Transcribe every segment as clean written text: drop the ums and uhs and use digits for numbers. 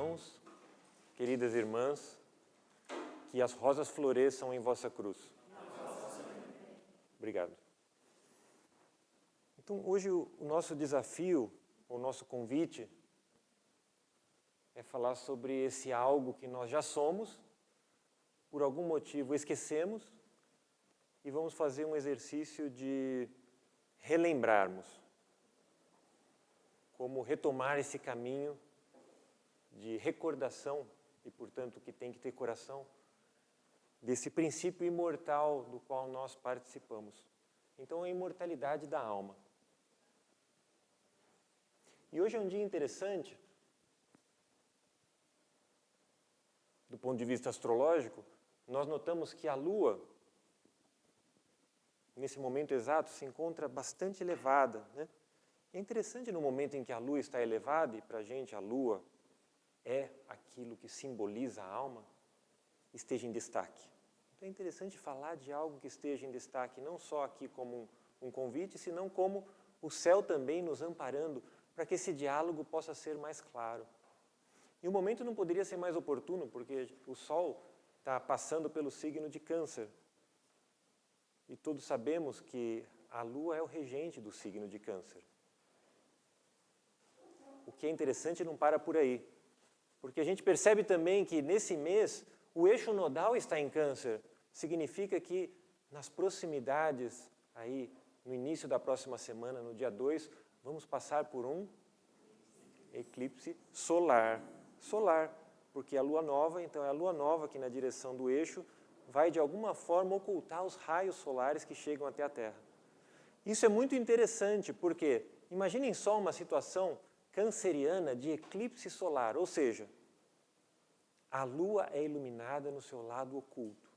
irmãos, queridas irmãs, que as rosas floresçam em vossa cruz. Obrigado. Então, hoje o nosso desafio, o nosso convite, é falar sobre esse algo que nós já somos, por algum motivo esquecemos, e vamos fazer um exercício de relembrarmos. Como retomar esse caminho de recordação, e portanto que tem que ter coração, desse princípio imortal do qual nós participamos. Então, a imortalidade da alma. E hoje é um dia interessante, do ponto de vista astrológico. Nós notamos que a Lua, nesse momento exato, se encontra bastante elevada, né? É interessante no momento em que a Lua está elevada, e para a gente a Lua é aquilo que simboliza a alma, esteja em destaque. Então é interessante falar de algo que esteja em destaque, não só aqui como um convite, senão como o céu também nos amparando, para que esse diálogo possa ser mais claro. E o momento não poderia ser mais oportuno, porque o Sol está passando pelo signo de Câncer. E todos sabemos que a Lua é o regente do signo de Câncer. O que é interessante não para por aí, porque a gente percebe também que nesse mês o eixo nodal está em Câncer. Significa que nas proximidades, aí no início da próxima semana, no dia 2, vamos passar por um eclipse solar. Solar, porque a lua nova, então é a lua nova que na direção do eixo vai de alguma forma ocultar os raios solares que chegam até a Terra. Isso é muito interessante, porque imaginem só uma situação canceriana de eclipse solar, ou seja, a Lua é iluminada no seu lado oculto.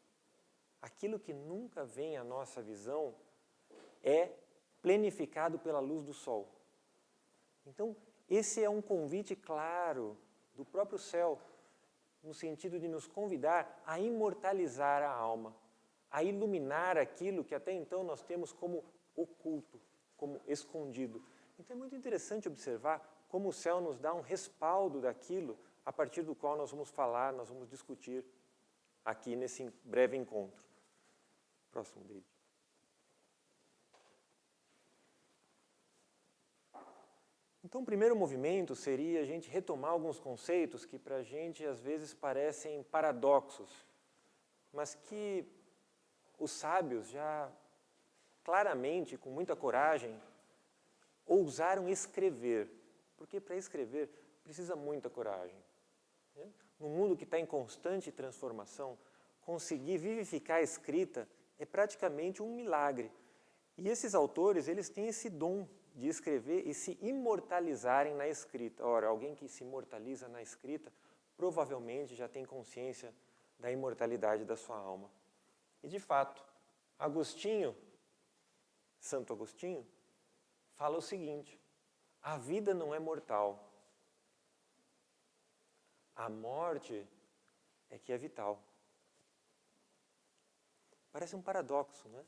Aquilo que nunca vem à nossa visão é plenificado pela luz do Sol. Então, esse é um convite claro do próprio céu, no sentido de nos convidar a imortalizar a alma, a iluminar aquilo que até então nós temos como oculto, como escondido. Então é muito interessante observar como o céu nos dá um respaldo daquilo a partir do qual nós vamos falar, nós vamos discutir aqui nesse breve encontro. Próximo, David. Então, o primeiro movimento seria a gente retomar alguns conceitos que para a gente às vezes parecem paradoxos, mas que os sábios já claramente, com muita coragem, ousaram escrever. Porque para escrever precisa muita coragem. No mundo que está em constante transformação, conseguir vivificar a escrita é praticamente um milagre. E esses autores, eles têm esse dom de escrever e se imortalizarem na escrita. Ora, alguém que se imortaliza na escrita, provavelmente já tem consciência da imortalidade da sua alma. E, de fato, Agostinho, Santo Agostinho, fala o seguinte: a vida não é mortal. A morte é que é vital. Parece um paradoxo, né?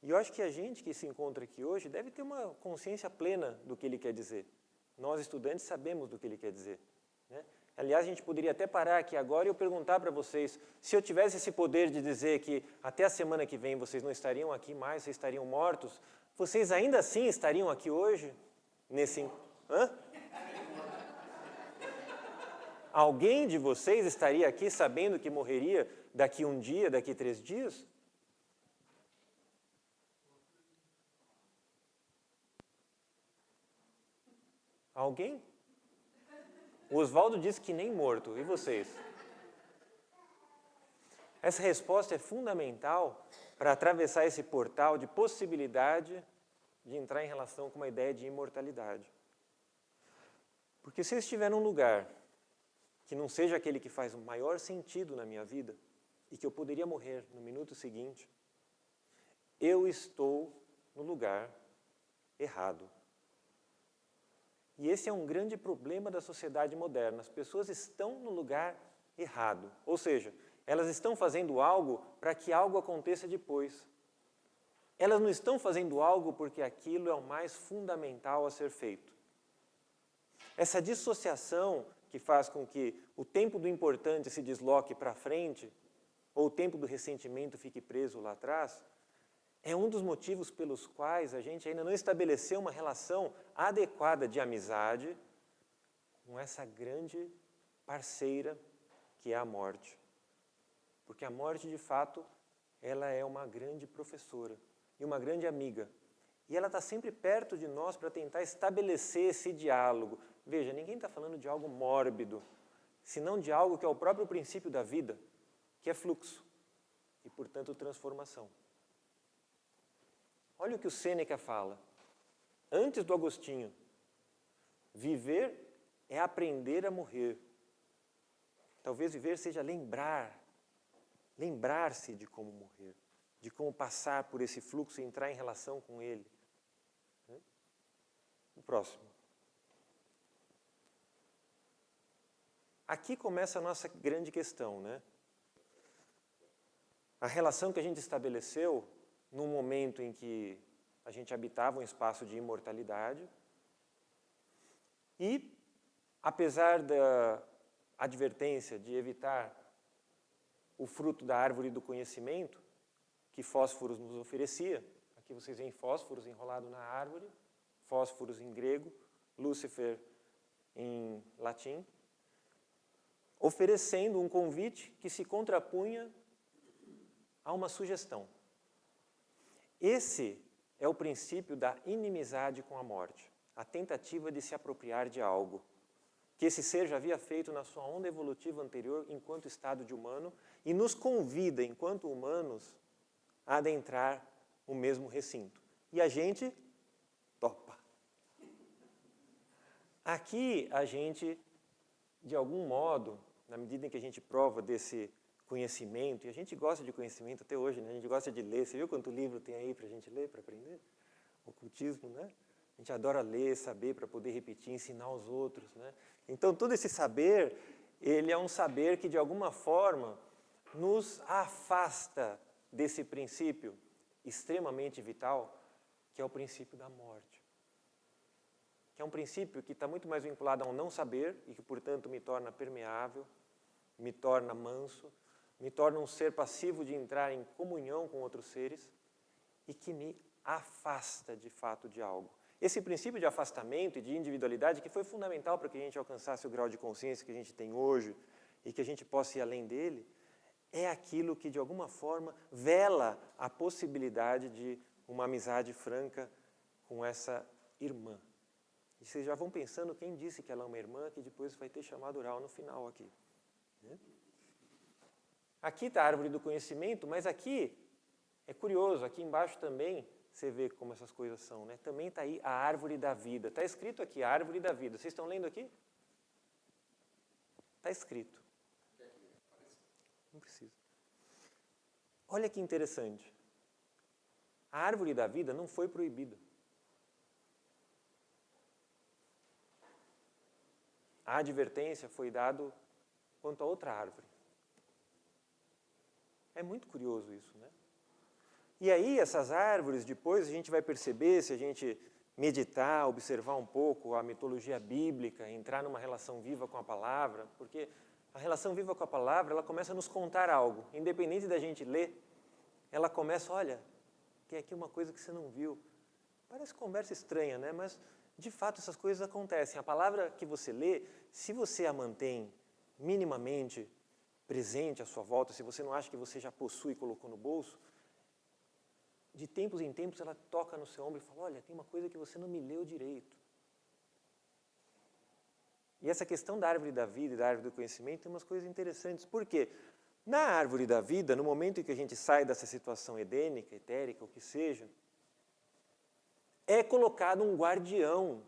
E eu acho que a gente que se encontra aqui hoje deve ter uma consciência plena do que ele quer dizer. Nós, estudantes, sabemos do que ele quer dizer, né? Aliás, a gente poderia até parar aqui agora e eu perguntar para vocês, se eu tivesse esse poder de dizer que até a semana que vem vocês não estariam aqui mais, vocês estariam mortos, vocês ainda assim estariam aqui hoje? Hã? Alguém de vocês estaria aqui sabendo que morreria daqui um dia, daqui 3 dias? Alguém? O Oswaldo disse que nem morto. E vocês? Essa resposta é fundamental para atravessar esse portal de possibilidade de entrar em relação com uma ideia de imortalidade. Porque se eu estiver num lugar que não seja aquele que faz o maior sentido na minha vida e que eu poderia morrer no minuto seguinte, eu estou no lugar errado. E esse é um grande problema da sociedade moderna. As pessoas estão no lugar errado. Ou seja, elas estão fazendo algo para que algo aconteça depois. Elas não estão fazendo algo porque aquilo é o mais fundamental a ser feito. Essa dissociação que faz com que o tempo do importante se desloque para frente, ou o tempo do ressentimento fique preso lá atrás, é um dos motivos pelos quais a gente ainda não estabeleceu uma relação adequada de amizade com essa grande parceira que é a morte. Porque a morte, de fato, ela é uma grande professora e uma grande amiga. E ela está sempre perto de nós para tentar estabelecer esse diálogo. Veja, ninguém está falando de algo mórbido, senão de algo que é o próprio princípio da vida, que é fluxo e, portanto, transformação. Olha o que o Sêneca fala. Antes do Agostinho, viver é aprender a morrer. Talvez viver seja lembrar-se de como morrer, de como passar por esse fluxo e entrar em relação com ele. O próximo. Aqui começa a nossa grande questão, né? A relação que a gente estabeleceu num momento em que a gente habitava um espaço de imortalidade e, apesar da advertência de evitar o fruto da árvore do conhecimento que Fósforos nos oferecia, aqui vocês veem Fósforos enrolado na árvore, Fósforos em grego, Lúcifer em latim, oferecendo um convite que se contrapunha a uma sugestão. Esse é o princípio da inimizade com a morte, a tentativa de se apropriar de algo que esse ser já havia feito na sua onda evolutiva anterior enquanto estado de humano e nos convida, enquanto humanos, a adentrar o mesmo recinto. E a gente topa. Aqui a gente, de algum modo, na medida em que a gente prova desse conhecimento, e a gente gosta de conhecimento até hoje, né? A gente gosta de ler. Você viu quanto livro tem aí para a gente ler, para aprender? Ocultismo, né? A gente adora ler, saber, para poder repetir, ensinar aos outros, né? Então, todo esse saber, ele é um saber que, de alguma forma, nos afasta desse princípio extremamente vital, que é o princípio da morte. Que é um princípio que está muito mais vinculado ao não saber e que, portanto, me torna permeável, me torna manso, me torna um ser passivo de entrar em comunhão com outros seres e que me afasta, de fato, de algo. Esse princípio de afastamento e de individualidade, que foi fundamental para que a gente alcançasse o grau de consciência que a gente tem hoje e que a gente possa ir além dele, é aquilo que, de alguma forma, vela a possibilidade de uma amizade franca com essa irmã. E vocês já vão pensando quem disse que ela é uma irmã, que depois vai ter chamado oral no final aqui. Aqui está a árvore do conhecimento, mas aqui, é curioso, aqui embaixo também, você vê como essas coisas são, né? Também está aí a árvore da vida. Está escrito aqui, a árvore da vida. Vocês estão lendo aqui? Está escrito. Não precisa. Olha que interessante. A árvore da vida não foi proibida. A advertência foi dada quanto a outra árvore. É muito curioso isso, né? E aí, essas árvores, depois a gente vai perceber, se a gente meditar, observar um pouco a mitologia bíblica, entrar numa relação viva com a palavra, porque a relação viva com a palavra, ela começa a nos contar algo. Independente da gente ler, ela começa, olha, tem aqui uma coisa que você não viu. Parece conversa estranha, né? Mas, de fato, essas coisas acontecem. A palavra que você lê, se você a mantém minimamente presente à sua volta, se você não acha que você já possui e colocou no bolso, de tempos em tempos ela toca no seu ombro e fala, olha, tem uma coisa que você não me leu direito. E essa questão da árvore da vida e da árvore do conhecimento tem umas coisas interessantes. Por quê? Na árvore da vida, no momento em que a gente sai dessa situação edênica, etérica, o que seja, é colocado um guardião.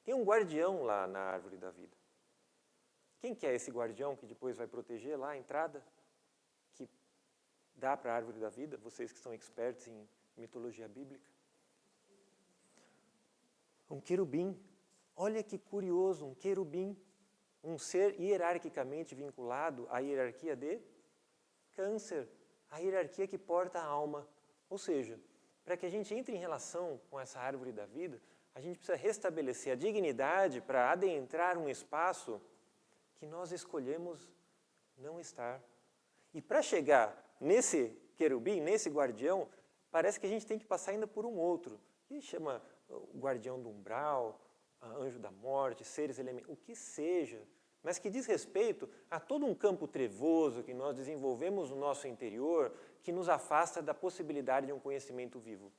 Tem um guardião lá na árvore da vida. Quem que é esse guardião que depois vai proteger lá a entrada? Que dá para a árvore da vida? Vocês que são expertos em mitologia bíblica. Um querubim. Olha que curioso, um querubim. Um ser hierarquicamente vinculado à hierarquia de Câncer. A hierarquia que porta a alma. Ou seja, para que a gente entre em relação com essa árvore da vida, a gente precisa restabelecer a dignidade para adentrar um espaço que nós escolhemos não estar. E para chegar nesse querubim, nesse guardião, parece que a gente tem que passar ainda por um outro, que chama o guardião do umbral, anjo da morte, seres elementais, o que seja, mas que diz respeito a todo um campo trevoso que nós desenvolvemos no nosso interior, que nos afasta da possibilidade de um conhecimento vivo.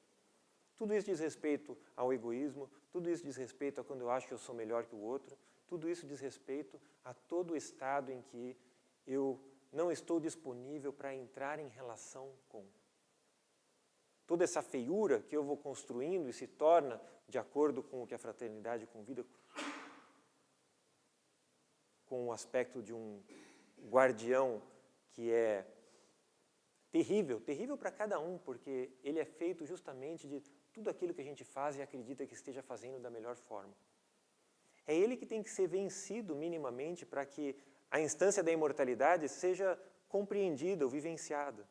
Tudo isso diz respeito ao egoísmo, tudo isso diz respeito a quando eu acho que eu sou melhor que o outro, tudo isso diz respeito a todo o estado em que eu não estou disponível para entrar em relação com. Toda essa feiura que eu vou construindo e se torna, de acordo com o que a fraternidade convida, com o aspecto de um guardião que é terrível, terrível para cada um, porque ele é feito justamente de tudo aquilo que a gente faz e acredita que esteja fazendo da melhor forma. É ele que tem que ser vencido minimamente para que a instância da imortalidade seja compreendida ou vivenciada.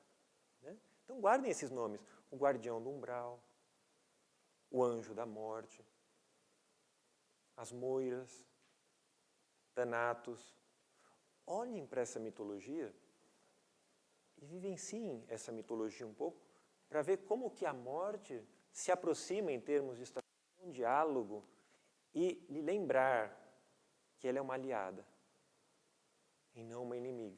Né? Então guardem esses nomes. O guardião do umbral, o anjo da morte, as moiras, Thanatos. Olhem para essa mitologia e vivenciem essa mitologia um pouco para ver como que a morte se aproxima em termos de estabelecer um diálogo e lhe lembrar que ela é uma aliada e não uma inimiga.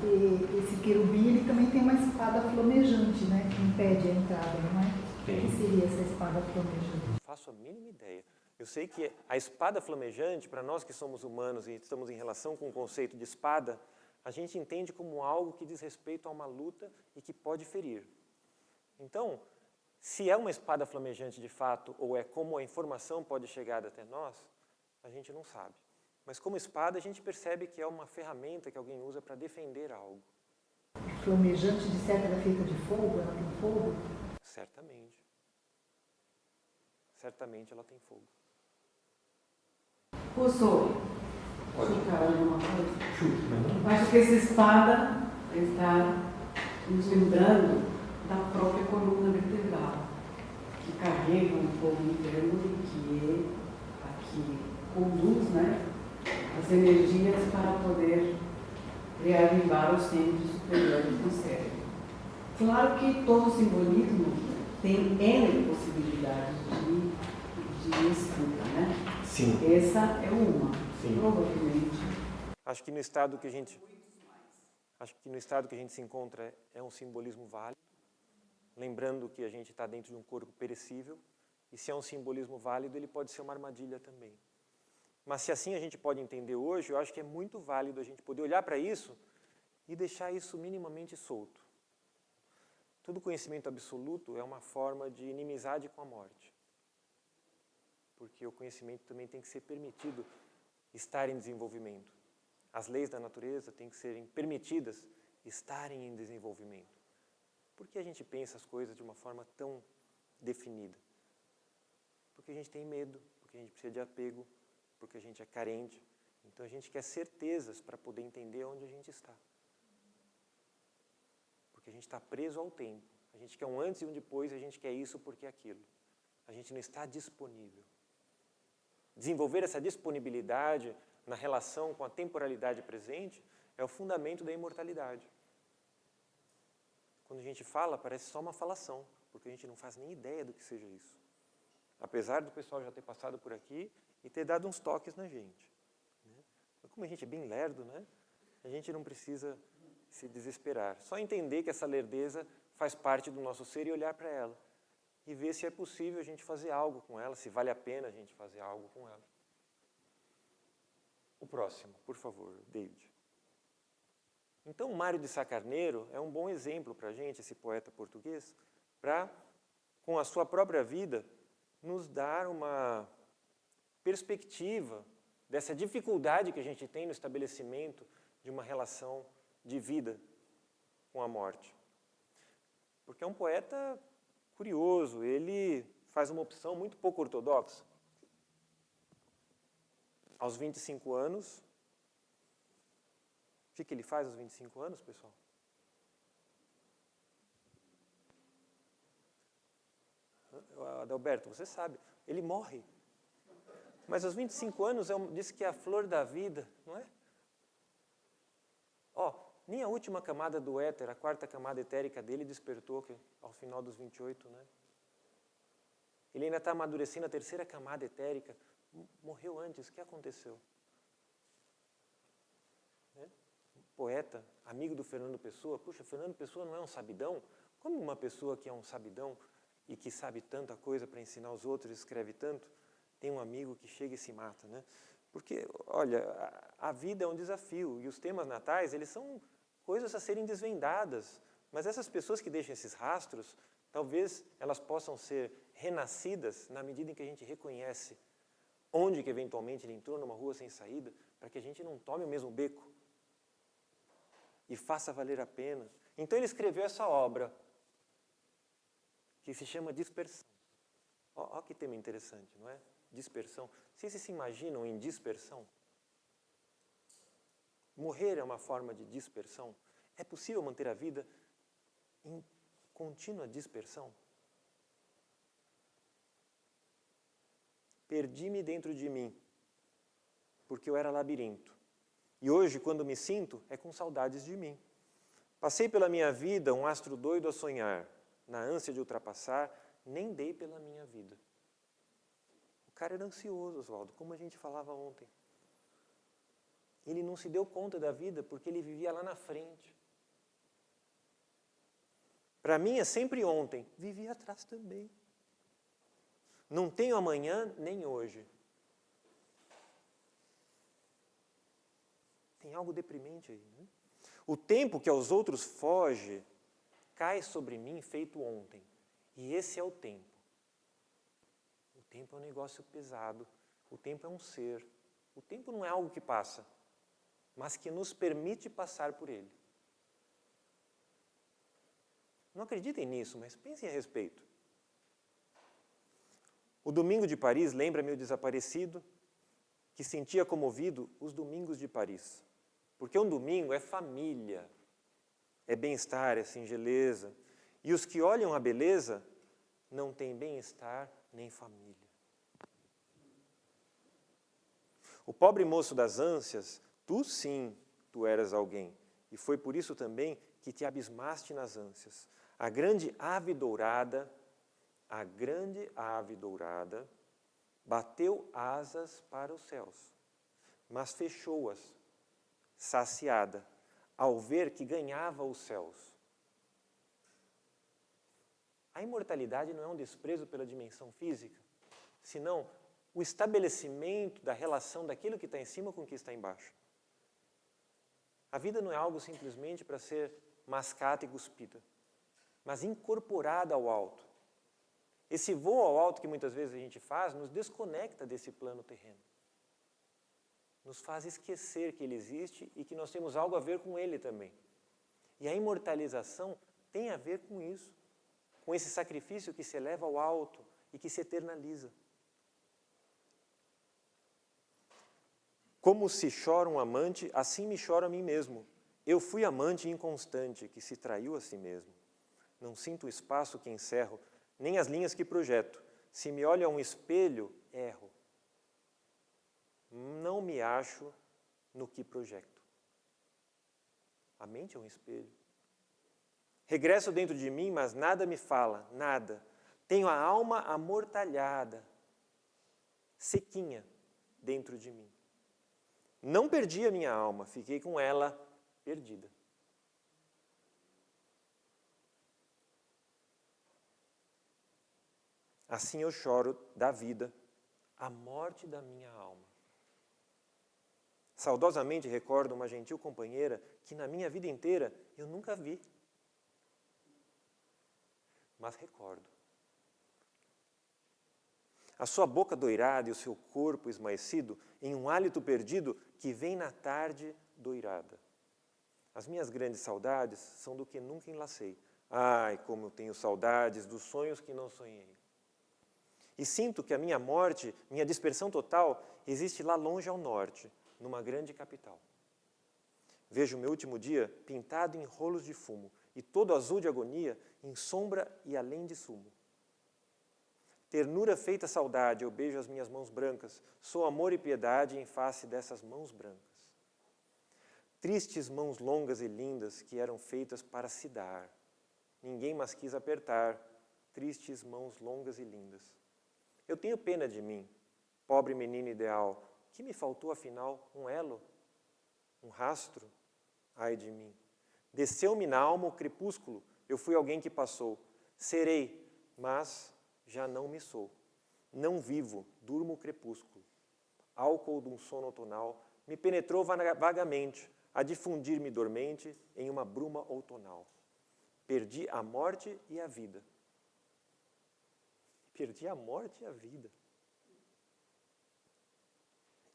E esse querubim, ele também tem uma espada flamejante, né, que impede a entrada, não é? O que seria essa espada flamejante? Não faço a mínima ideia. Eu sei que a espada flamejante, para nós que somos humanos e estamos em relação com o conceito de espada, a gente entende como algo que diz respeito a uma luta e que pode ferir. Então, se é uma espada flamejante de fato, ou é como a informação pode chegar até nós, a gente não sabe. Mas como espada, a gente percebe que é uma ferramenta que alguém usa para defender algo. Flamejante, de certo, ela é feita de fogo? Ela tem fogo? Certamente. Certamente ela tem fogo. Professor, chutar alguma coisa? Acho que essa espada está nos lembrando da própria coluna vertebral, que carrega um fogo interno e que é a que conduz, né, as energias para poder reavivar os centros superiores do cérebro. Claro que todo simbolismo tem N possibilidades de escuta, né? Sim. Essa é uma, Sim. Provavelmente. Acho que no estado que a gente se encontra é um simbolismo válido, lembrando que a gente está dentro de um corpo perecível, e se é um simbolismo válido, ele pode ser uma armadilha também. Mas se assim a gente pode entender hoje, eu acho que é muito válido a gente poder olhar para isso e deixar isso minimamente solto. Todo conhecimento absoluto é uma forma de inimizade com a morte. Porque o conhecimento também tem que ser permitido estar em desenvolvimento. As leis da natureza têm que serem permitidas estarem em desenvolvimento. Por que a gente pensa as coisas de uma forma tão definida? Porque a gente tem medo, porque a gente precisa de apego, porque a gente é carente. Então a gente quer certezas para poder entender onde a gente está. Porque a gente está preso ao tempo. A gente quer um antes e um depois, a gente quer isso porque aquilo. A gente não está disponível. Desenvolver essa disponibilidade na relação com a temporalidade presente é o fundamento da imortalidade. Quando a gente fala, parece só uma falação, porque a gente não faz nem ideia do que seja isso. Apesar do pessoal já ter passado por aqui e ter dado uns toques na gente. Mas como a gente é bem lerdo, né? A gente não precisa se desesperar. Só entender que essa lerdeza faz parte do nosso ser e olhar para ela. E ver se é possível a gente fazer algo com ela, se vale a pena a gente fazer algo com ela. O próximo, por favor, David. Então, Mário de Sá Carneiro é um bom exemplo para a gente, esse poeta português, para, com a sua própria vida, nos dar uma perspectiva dessa dificuldade que a gente tem no estabelecimento de uma relação de vida com a morte. Porque é um poeta curioso, ele faz uma opção muito pouco ortodoxa. Aos 25 anos, o que ele faz aos 25 anos, pessoal? Adalberto, você sabe, ele morre. Mas aos 25 anos, diz que é a flor da vida, não é? Nem a última camada do éter, a quarta camada etérica dele, despertou ao final dos 28, né? Ele ainda está amadurecendo a terceira camada etérica. Morreu antes, o que aconteceu? Né? Poeta, amigo do Fernando Pessoa. Puxa, Fernando Pessoa não é um sabidão? Como uma pessoa que é um sabidão e que sabe tanta coisa para ensinar os outros, escreve tanto, tem um amigo que chega e se mata, né? Porque, olha, a vida é um desafio e os temas natais, eles são coisas a serem desvendadas. Mas essas pessoas que deixam esses rastros, talvez elas possam ser renascidas na medida em que a gente reconhece onde que eventualmente ele entrou numa rua sem saída, para que a gente não tome o mesmo beco e faça valer a pena. Então ele escreveu essa obra, que se chama Dispersão. Olha que tema interessante, não é? Dispersão. Vocês se imaginam em dispersão? Morrer é uma forma de dispersão? É possível manter a vida em contínua dispersão? Perdi-me dentro de mim, porque eu era labirinto. E hoje, quando me sinto, é com saudades de mim. Passei pela minha vida um astro doido a sonhar, na ânsia de ultrapassar, nem dei pela minha vida. O cara era ansioso, Oswaldo, como a gente falava ontem. Ele não se deu conta da vida porque ele vivia lá na frente. Para mim é sempre ontem, vivi atrás também. Não tenho amanhã nem hoje. Tem algo deprimente aí, né? O tempo que aos outros foge, cai sobre mim feito ontem. E esse é o tempo. O tempo é um negócio pesado. O tempo é um ser. O tempo não é algo que passa, mas que nos permite passar por ele. Não acreditem nisso, mas pensem a respeito. O domingo de Paris lembra-me o desaparecido que sentia comovido os domingos de Paris. Porque um domingo é família, é bem-estar, é singeleza. E os que olham a beleza não têm bem-estar nem família. O pobre moço das ânsias, tu sim, tu eras alguém. E foi por isso também que te abismaste nas ânsias. A grande ave dourada bateu asas para os céus, mas fechou-as, saciada, ao ver que ganhava os céus. A imortalidade não é um desprezo pela dimensão física, senão o estabelecimento da relação daquilo que está em cima com o que está embaixo. A vida não é algo simplesmente para ser mascata e cuspida, mas incorporada ao alto. Esse voo ao alto que muitas vezes a gente faz nos desconecta desse plano terreno. Nos faz esquecer que ele existe e que nós temos algo a ver com ele também. E a imortalização tem a ver com isso, com esse sacrifício que se eleva ao alto e que se eternaliza. Como se chora um amante, assim me choro a mim mesmo. Eu fui amante inconstante, que se traiu a si mesmo. Não sinto o espaço que encerro, nem as linhas que projeto. Se me olho a um espelho, erro. Não me acho no que projeto. A mente é um espelho. Regresso dentro de mim, mas nada me fala, nada. Tenho a alma amortalhada, sequinha dentro de mim. Não perdi a minha alma, fiquei com ela perdida. Assim eu choro da vida, a morte da minha alma. Saudosamente recordo uma gentil companheira que na minha vida inteira eu nunca vi. Mas recordo. A sua boca doirada e o seu corpo esmaecido em um hálito perdido que vem na tarde doirada. As minhas grandes saudades são do que nunca enlacei. Ai, como eu tenho saudades dos sonhos que não sonhei. E sinto que a minha morte, minha dispersão total, existe lá longe ao norte, numa grande capital. Vejo o meu último dia pintado em rolos de fumo e todo azul de agonia, em sombra e além de sumo. Ternura feita saudade, eu beijo as minhas mãos brancas, sou amor e piedade em face dessas mãos brancas. Tristes mãos longas e lindas que eram feitas para se dar, ninguém mais quis apertar, tristes mãos longas e lindas. Eu tenho pena de mim, pobre menino ideal, que me faltou afinal um elo, um rastro, ai de mim. Desceu-me na alma o crepúsculo, eu fui alguém que passou, serei, mas já não me sou. Não vivo, durmo o crepúsculo. Álcool de um sono outonal me penetrou vagamente, a difundir-me dormente em uma bruma outonal. Perdi a morte e a vida. Perdi a morte e a vida.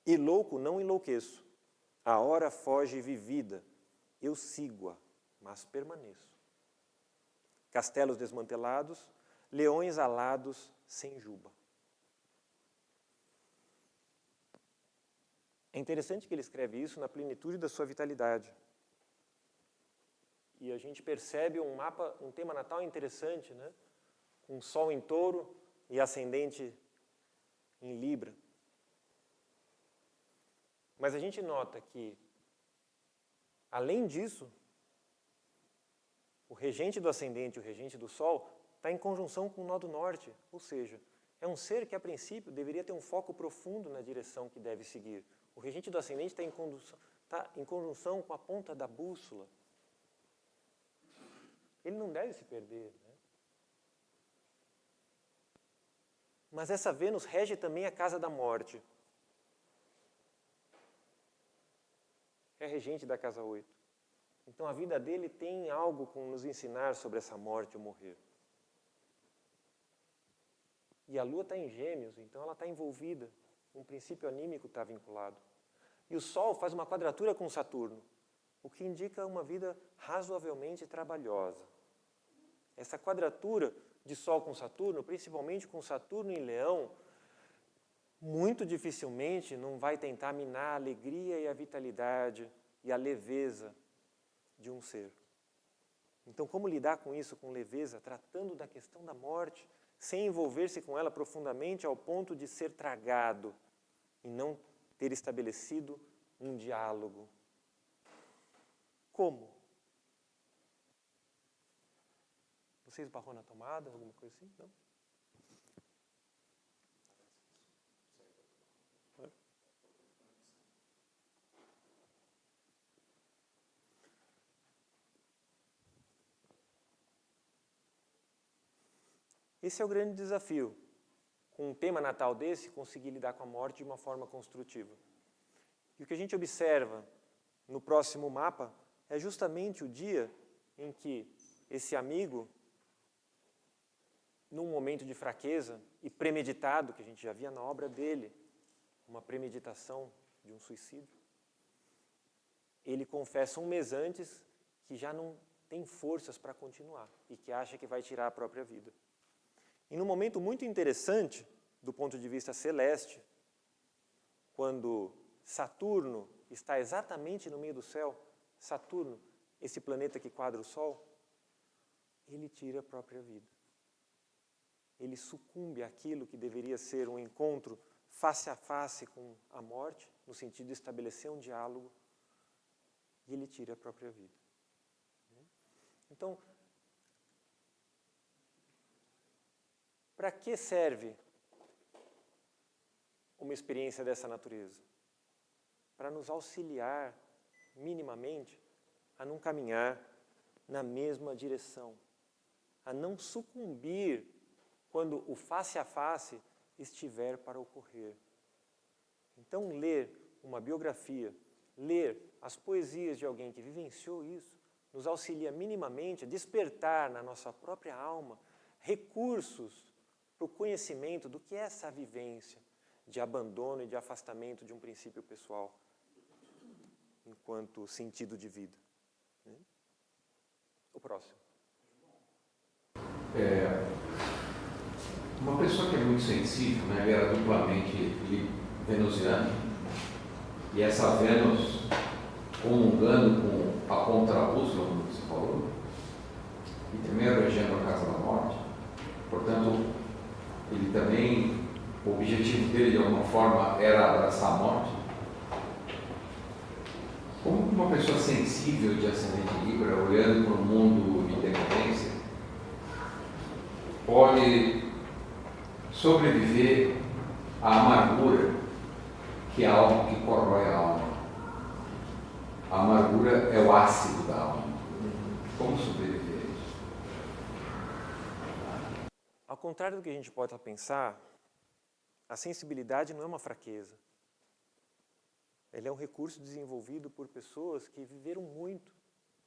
E louco não enlouqueço. A hora foge vivida. Eu sigo-a, mas permaneço. Castelos desmantelados, leões alados sem juba. É interessante que ele escreve isso na plenitude da sua vitalidade. E a gente percebe um tema natal interessante, né? Com Sol em Touro e ascendente em Libra. Mas a gente nota que, além disso, o regente do ascendente e o regente do Sol está em conjunção com o nó do norte, ou seja, é um ser que, a princípio, deveria ter um foco profundo na direção que deve seguir. O regente do ascendente está em conjunção com a ponta da bússola. Ele não deve se perder, né? Mas essa Vênus rege também a casa da morte. É regente da casa 8. Então a vida dele tem algo com nos ensinar sobre essa morte ou morrer. E a Lua está em Gêmeos, então ela está envolvida. Um princípio anímico está vinculado. E o Sol faz uma quadratura com Saturno, o que indica uma vida razoavelmente trabalhosa. Essa quadratura de Sol com Saturno, principalmente com Saturno em Leão, muito dificilmente não vai tentar minar a alegria e a vitalidade e a leveza de um ser. Então, como lidar com isso com leveza, tratando da questão da morte, sem envolver-se com ela profundamente ao ponto de ser tragado e não ter estabelecido um diálogo? Como? Você esbarrou na tomada, alguma coisa assim? Não? Esse é o grande desafio. Com um tema natal desse, conseguir lidar com a morte de uma forma construtiva. E o que a gente observa no próximo mapa é justamente o dia em que esse amigo, num momento de fraqueza e premeditado, que a gente já via na obra dele, uma premeditação de um suicídio, ele confessa um mês antes que já não tem forças para continuar e que acha que vai tirar a própria vida. E num momento muito interessante, do ponto de vista celeste, quando Saturno está exatamente no meio do céu, Saturno, esse planeta que quadra o Sol, ele tira a própria vida. Ele sucumbe àquilo que deveria ser um encontro face a face com a morte, no sentido de estabelecer um diálogo, e ele tira a própria vida. Então, para que serve uma experiência dessa natureza? Para nos auxiliar, minimamente, a não caminhar na mesma direção, a não sucumbir quando o face a face estiver para ocorrer. Então, ler uma biografia, ler as poesias de alguém que vivenciou isso, nos auxilia minimamente a despertar na nossa própria alma recursos para o conhecimento do que é essa vivência de abandono e de afastamento de um princípio pessoal enquanto sentido de vida. O próximo. Uma pessoa que é muito sensível, né, ele era duplamente venusiano, e essa Vênus comungando com a contrabússola, como você falou, e também regendo a casa da morte, portanto, ele também, o objetivo dele de alguma forma era abraçar a morte. Como uma pessoa sensível de ascendente Libra, olhando para o mundo de decadência, pode sobreviver à amargura, que é algo que corrói a alma. A amargura é o ácido da alma. Como sobreviver a isso? Ao contrário do que a gente pode pensar, a sensibilidade não é uma fraqueza. Ele é um recurso desenvolvido por pessoas que viveram muito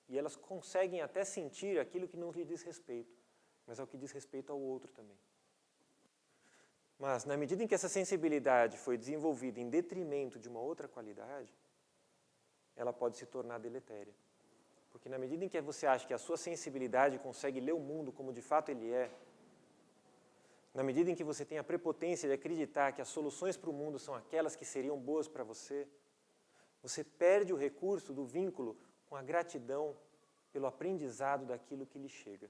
e elas conseguem até sentir aquilo que não lhe diz respeito, mas é o que diz respeito ao outro também. Mas, na medida em que essa sensibilidade foi desenvolvida em detrimento de uma outra qualidade, ela pode se tornar deletéria. Porque na medida em que você acha que a sua sensibilidade consegue ler o mundo como de fato ele é, na medida em que você tem a prepotência de acreditar que as soluções para o mundo são aquelas que seriam boas para você, você perde o recurso do vínculo com a gratidão pelo aprendizado daquilo que lhe chega.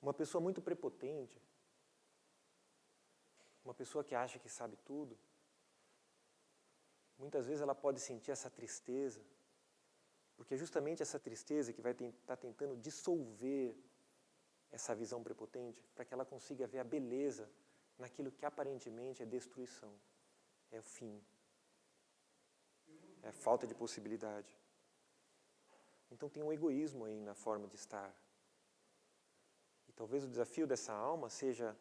Uma pessoa muito prepotente, uma pessoa que acha que sabe tudo, muitas vezes ela pode sentir essa tristeza, porque é justamente essa tristeza que vai estar tentando dissolver essa visão prepotente para que ela consiga ver a beleza naquilo que aparentemente é destruição, é o fim, é a falta de possibilidade. Então tem um egoísmo aí na forma de estar. E talvez o desafio dessa alma seja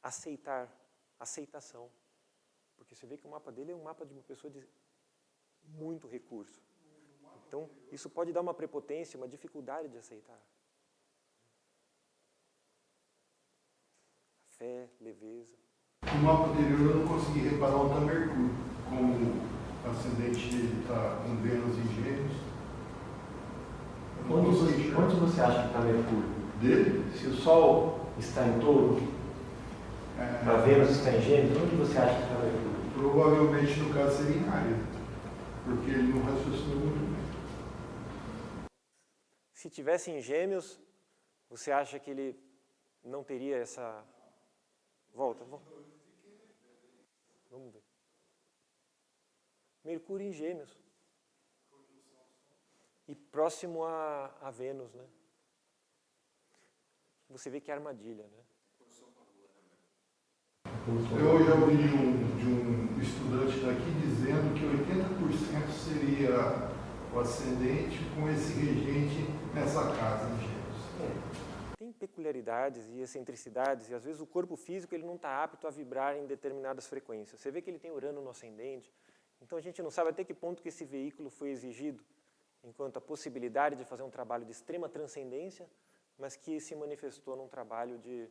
aceitação. Porque você vê que o mapa dele é um mapa de uma pessoa de muito recurso. Então, isso pode dar uma prepotência, uma dificuldade de aceitar. Fé, leveza. No mapa anterior eu não consegui reparar onde está Mercúrio. Como o ascendente dele está com Vênus em Gêmeos. Onde você acha que está Mercúrio? Dele? Se o Sol está em Touro, a Vênus está em Gêmeos, onde você acha que está Mercúrio? Provavelmente no caso seria em Áries, porque ele não raciocinou muito bem. Se tivesse em Gêmeos, você acha que ele não teria essa... Volta. Vamos ver. Mercúrio em Gêmeos. E próximo a Vênus, né? Você vê que é armadilha, né? Eu já ouvi de um estudante daqui dizendo que 80% seria o ascendente com esse regente nessa casa em Gêmeos. Tem peculiaridades e excentricidades, e às vezes o corpo físico ele não está apto a vibrar em determinadas frequências. Você vê que ele tem Urano no ascendente, então a gente não sabe até que ponto que esse veículo foi exigido, enquanto a possibilidade de fazer um trabalho de extrema transcendência, mas que se manifestou num trabalho de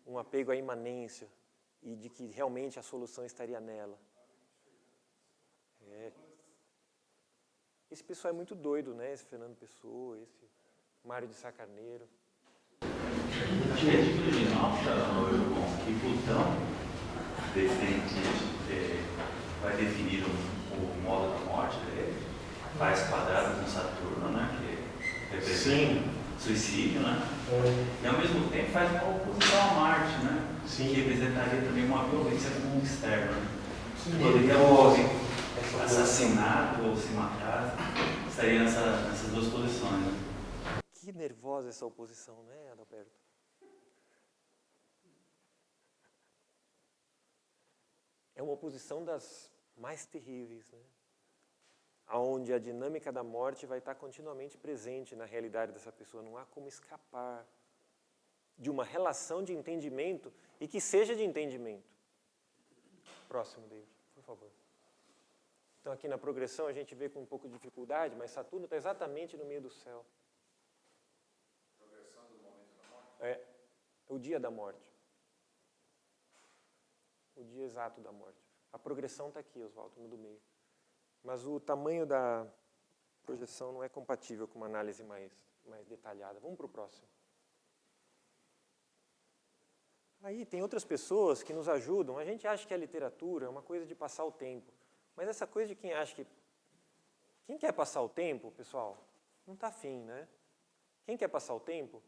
um apego à imanência e de que realmente a solução estaria nela. Esse pessoal é muito doido, né? Esse Fernando Pessoa, esse Mário de Sá Carneiro. Acho que é tipo de nota, que Plutão vai definir o modo da morte dele, faz quadrado com Saturno, né? Que representa suicídio, né? E ao mesmo tempo faz uma oposição a Marte, né? Que representaria também uma violência com o mundo externo. Poderia ser assassinado ou se matar, estaria nessas duas posições. Né? Que nervosa essa oposição, né, Adalberto? É uma oposição das mais terríveis, né? Onde a dinâmica da morte vai estar continuamente presente na realidade dessa pessoa. Não há como escapar de uma relação de entendimento e que seja de entendimento. Próximo, David, por favor. Então, aqui na progressão a gente vê com um pouco de dificuldade, mas Saturno está exatamente no meio do céu. Progressão do momento da morte? É o dia da morte. O dia exato da morte. A progressão está aqui, Oswaldo, no do meio. Mas o tamanho da projeção não é compatível com uma análise mais detalhada. Vamos para o próximo. Aí tem outras pessoas que nos ajudam. A gente acha que a literatura é uma coisa de passar o tempo. Mas essa coisa de quem acha que... Quem quer passar o tempo, pessoal, não está afim, né? Quem quer passar o tempo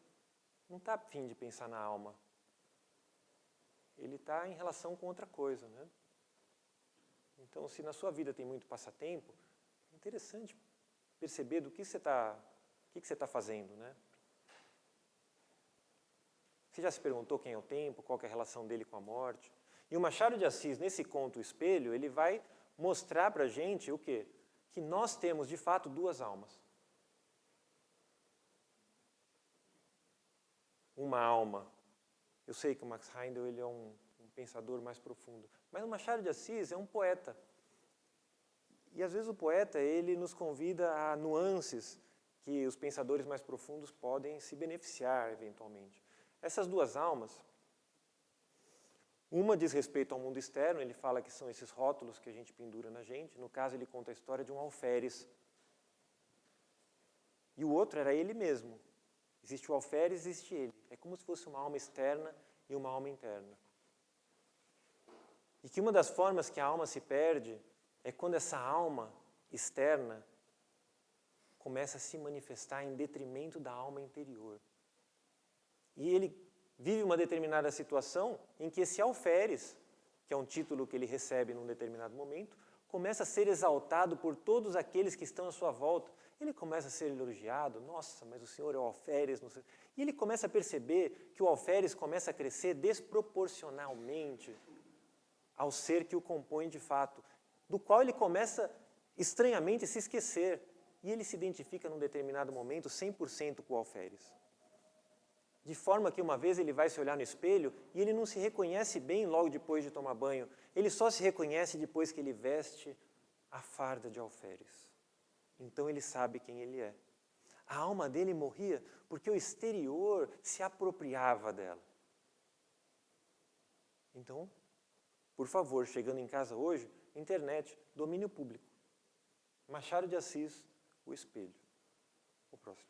não está a fim de pensar na alma. Ele está em relação com outra coisa, né? Então, se na sua vida tem muito passatempo, é interessante perceber do que você está fazendo, né? Você já se perguntou quem é o tempo, qual que é a relação dele com a morte? E o Machado de Assis, nesse conto O Espelho, ele vai mostrar para a gente o quê? Que nós temos, de fato, duas almas. Uma alma. Eu sei que o Max Heindel ele é um pensador mais profundo, mas o Machado de Assis é um poeta. E às vezes o poeta ele nos convida a nuances que os pensadores mais profundos podem se beneficiar eventualmente. Essas duas almas, uma diz respeito ao mundo externo, ele fala que são esses rótulos que a gente pendura na gente. No caso, ele conta a história de um alferes. E o outro era ele mesmo. Existe o alferes, existe ele. É como se fosse uma alma externa e uma alma interna. E que uma das formas que a alma se perde é quando essa alma externa começa a se manifestar em detrimento da alma interior. E ele vive uma determinada situação em que esse alferes, que é um título que ele recebe num determinado momento, começa a ser exaltado por todos aqueles que estão à sua volta. Ele começa a ser elogiado, nossa, mas o senhor é o alferes. Não sei. E ele começa a perceber que o alferes começa a crescer desproporcionalmente ao ser que o compõe de fato, do qual ele começa estranhamente a se esquecer. E ele se identifica num determinado momento 100% com o alferes. De forma que uma vez ele vai se olhar no espelho e ele não se reconhece bem logo depois de tomar banho. Ele só se reconhece depois que ele veste a farda de alferes. Então ele sabe quem ele é. A alma dele morria porque o exterior se apropriava dela. Então, por favor, chegando em casa hoje, internet, domínio público. Machado de Assis, O Espelho. O próximo.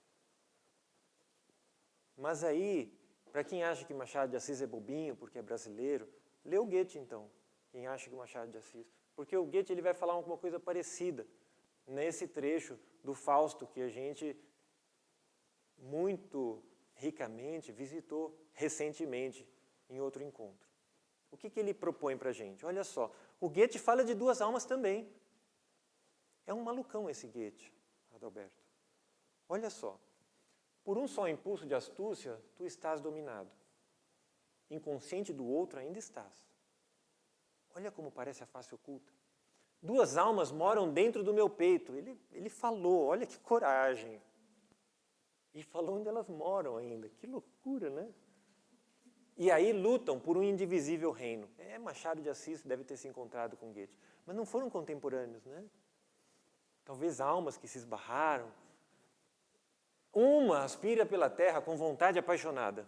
Mas aí, para quem acha que Machado de Assis é bobinho porque é brasileiro, lê o Goethe então, quem acha que Machado de Assis. Porque o Goethe ele vai falar alguma coisa parecida nesse trecho do Fausto que a gente muito ricamente visitou recentemente em outro encontro. O que ele propõe para a gente? Olha só, o Goethe fala de duas almas também. É um malucão esse Goethe, Adalberto. Olha só. Por um só impulso de astúcia, tu estás dominado. Inconsciente do outro ainda estás. Olha como parece a face oculta. Duas almas moram dentro do meu peito. Ele falou, olha que coragem. E falou onde elas moram ainda. Que loucura, né? E aí lutam por um indivisível reino. Machado de Assis deve ter se encontrado com Goethe. Mas não foram contemporâneos, né? Talvez almas que se esbarraram. Uma aspira pela terra com vontade apaixonada.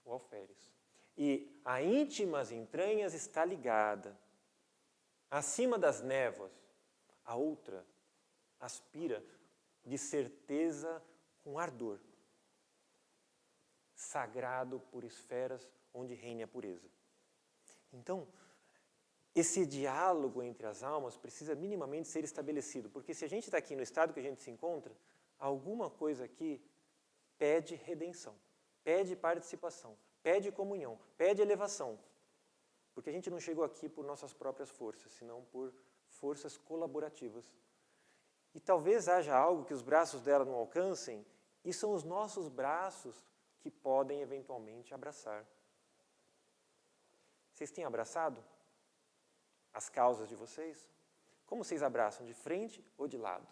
O alferes. E a íntimas entranhas está ligada. Acima das névoas, a outra aspira de certeza com ardor. Sagrado por esferas onde reine a pureza. Então, esse diálogo entre as almas precisa minimamente ser estabelecido, porque se a gente está aqui no estado que a gente se encontra, alguma coisa aqui pede redenção, pede participação, pede comunhão, pede elevação. Porque a gente não chegou aqui por nossas próprias forças, senão por forças colaborativas. E talvez haja algo que os braços dela não alcancem, e são os nossos braços que podem eventualmente abraçar. Vocês têm abraçado as causas de vocês? Como vocês abraçam? De frente ou de lado?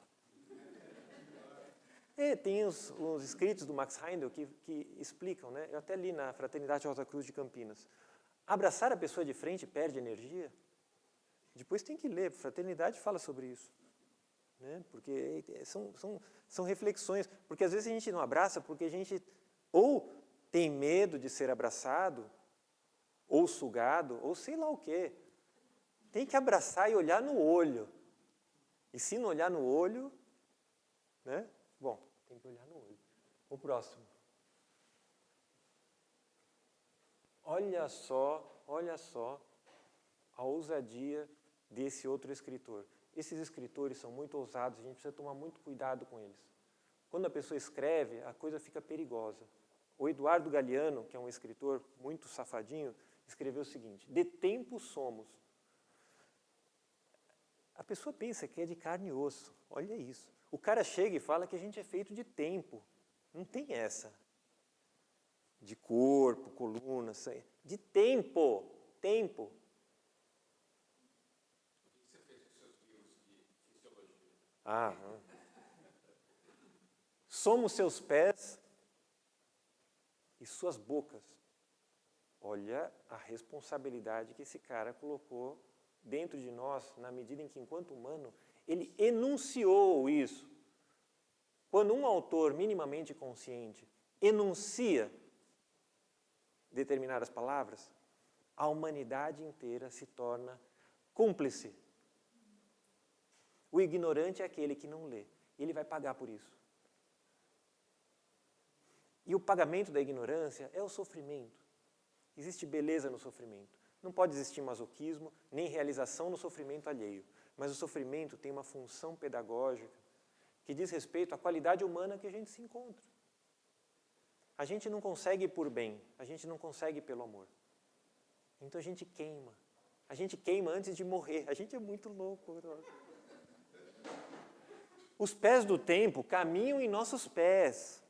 Tem os escritos do Max Heindel que explicam, né? Eu até li na Fraternidade Rosa Cruz de Campinas. Abraçar a pessoa de frente perde energia? Depois tem que ler, Fraternidade fala sobre isso. Né? Porque são reflexões. Porque às vezes a gente não abraça porque a gente ou tem medo de ser abraçado, ou sugado, ou sei lá o quê. Tem que abraçar e olhar no olho. E se não olhar no olho, né? Bom, tem que olhar no olho. O próximo. Olha só a ousadia desse outro escritor. Esses escritores são muito ousados, a gente precisa tomar muito cuidado com eles. quando a pessoa escreve, a coisa fica perigosa. O Eduardo Galeano, que é um escritor muito safadinho, escreveu o seguinte: de tempo somos. A pessoa pensa que é de carne e osso. Olha isso. O cara chega e fala que a gente é feito de tempo. Não tem essa. De corpo, coluna, sangue. De tempo. Tempo. O que você fez com seus livros de fisiologia? Somos seus pés e suas bocas. Olha a responsabilidade que esse cara colocou dentro de nós, na medida em que, enquanto humano, ele enunciou isso. Quando um autor minimamente consciente enuncia determinadas palavras, a humanidade inteira se torna cúmplice. O ignorante é aquele que não lê. Ele vai pagar por isso. E o pagamento da ignorância é o sofrimento. Existe beleza no sofrimento. Não pode existir masoquismo, nem realização no sofrimento alheio. Mas o sofrimento tem uma função pedagógica que diz respeito à qualidade humana que a gente se encontra. A gente não consegue por bem, a gente não consegue pelo amor. Então a gente queima. A gente queima antes de morrer. A gente é muito louco. Os pés do tempo caminham em nossos pés.